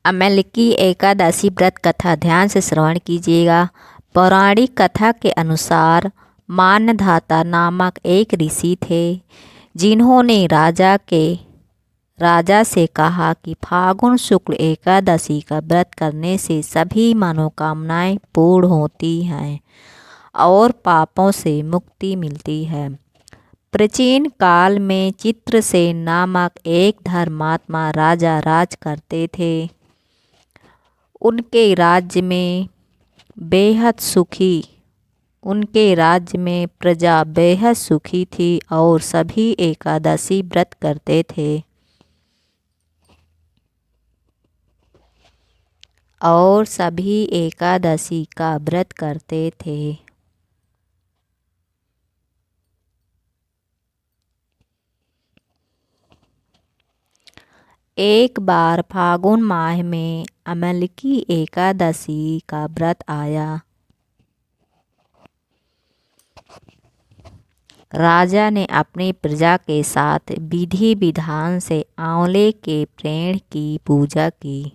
अमेलकी एकादशी व्रत कथा ध्यान से श्रवण कीजिएगा। पौराणिक कथा के अनुसार मानधाता नामक एक ऋषि थे, जिन्होंने राजा से कहा कि फागुन शुक्ल एकादशी का व्रत करने से सभी मनोकामनाएं पूर्ण होती हैं और पापों से मुक्ति मिलती है। प्राचीन काल में चित्रसेन नामक एक धर्मात्मा राजा राज करते थे। उनके राज्य में प्रजा बेहद सुखी थी और सभी एकादशी व्रत करते थे। एक बार फागुन माह में अमेलकी एकादशी का व्रत आया। राजा ने अपनी प्रजा के साथ विधि विधान से आंवले के पेड़ की पूजा की।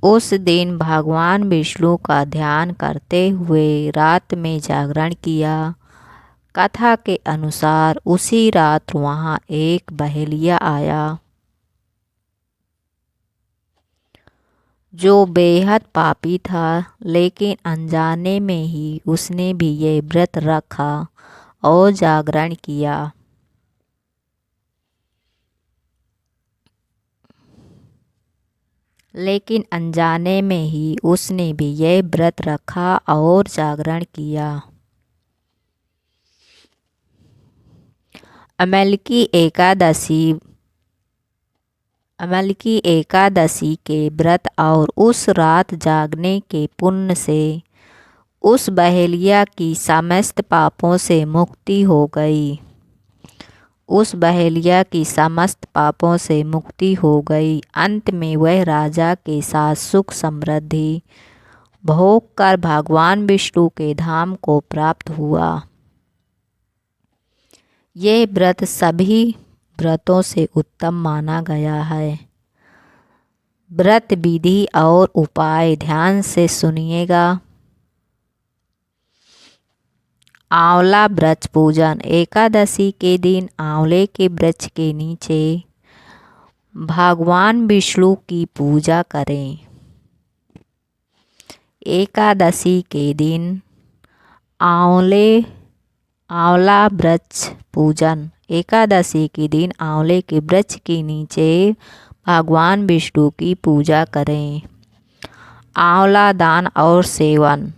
उस दिन भगवान विष्णु का ध्यान करते हुए रात में जागरण किया। कथा के अनुसार उसी रात वहां एक बहेलिया आया, जो बेहद पापी था, लेकिन अनजाने में ही उसने भी ये व्रत रखा और जागरण किया। अमेलकी एकादशी के व्रत और उस रात जागने के पुण्य से उस बहेलिया की समस्त पापों से मुक्ति हो गई। अंत में वह राजा के साथ सुख समृद्धि भोग कर भगवान विष्णु के धाम को प्राप्त हुआ। ये व्रत सभी व्रतों से उत्तम माना गया है। व्रत विधि और उपाय ध्यान से सुनिएगा। आंवला वृक्ष पूजन। एकादशी के दिन आंवले के वृक्ष के नीचे भगवान विष्णु की पूजा करें। एकादशी के दिन आंवला वृक्ष पूजन। एकादशी के दिन आंवले के वृक्ष के नीचे भगवान विष्णु की पूजा करें। आंवला दान और सेवन।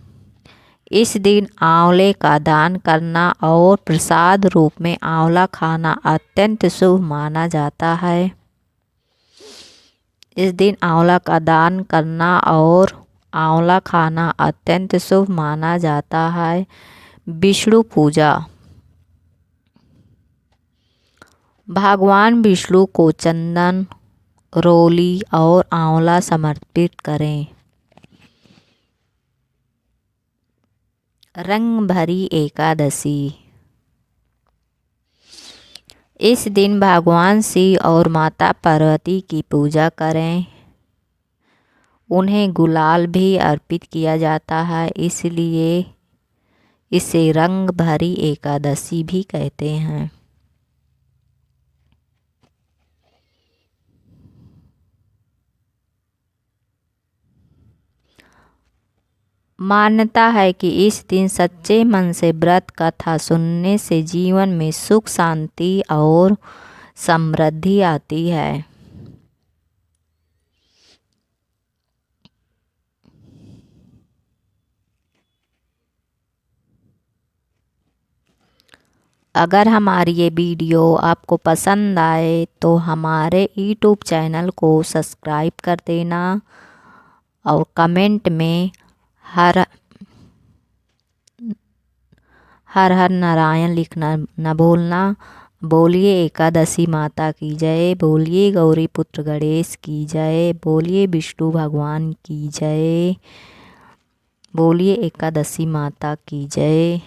इस दिन आंवले का दान करना और प्रसाद रूप में आंवला खाना अत्यंत शुभ माना जाता है। विष्णु पूजा। भगवान विष्णु को चंदन, रोली और आंवला समर्पित करें। रंग भरी एकादशी। इस दिन भगवान शिव और माता पार्वती की पूजा करें। उन्हें गुलाल भी अर्पित किया जाता है, इसलिए इसे रंग भरी एकादशी भी कहते हैं। मान्यता है कि इस दिन सच्चे मन से व्रत कथा सुनने से जीवन में सुख, शांति और समृद्धि आती है। अगर हमारी ये वीडियो आपको पसंद आए तो हमारे यूट्यूब चैनल को सब्सक्राइब कर देना और कमेंट में हर हर नारायण लिखना न भूलना। बोलिए एकादशी माता की जय। बोलिए गौरी पुत्र गणेश की जय। बोलिए विष्णु भगवान की जय। बोलिए एकादशी माता की जय।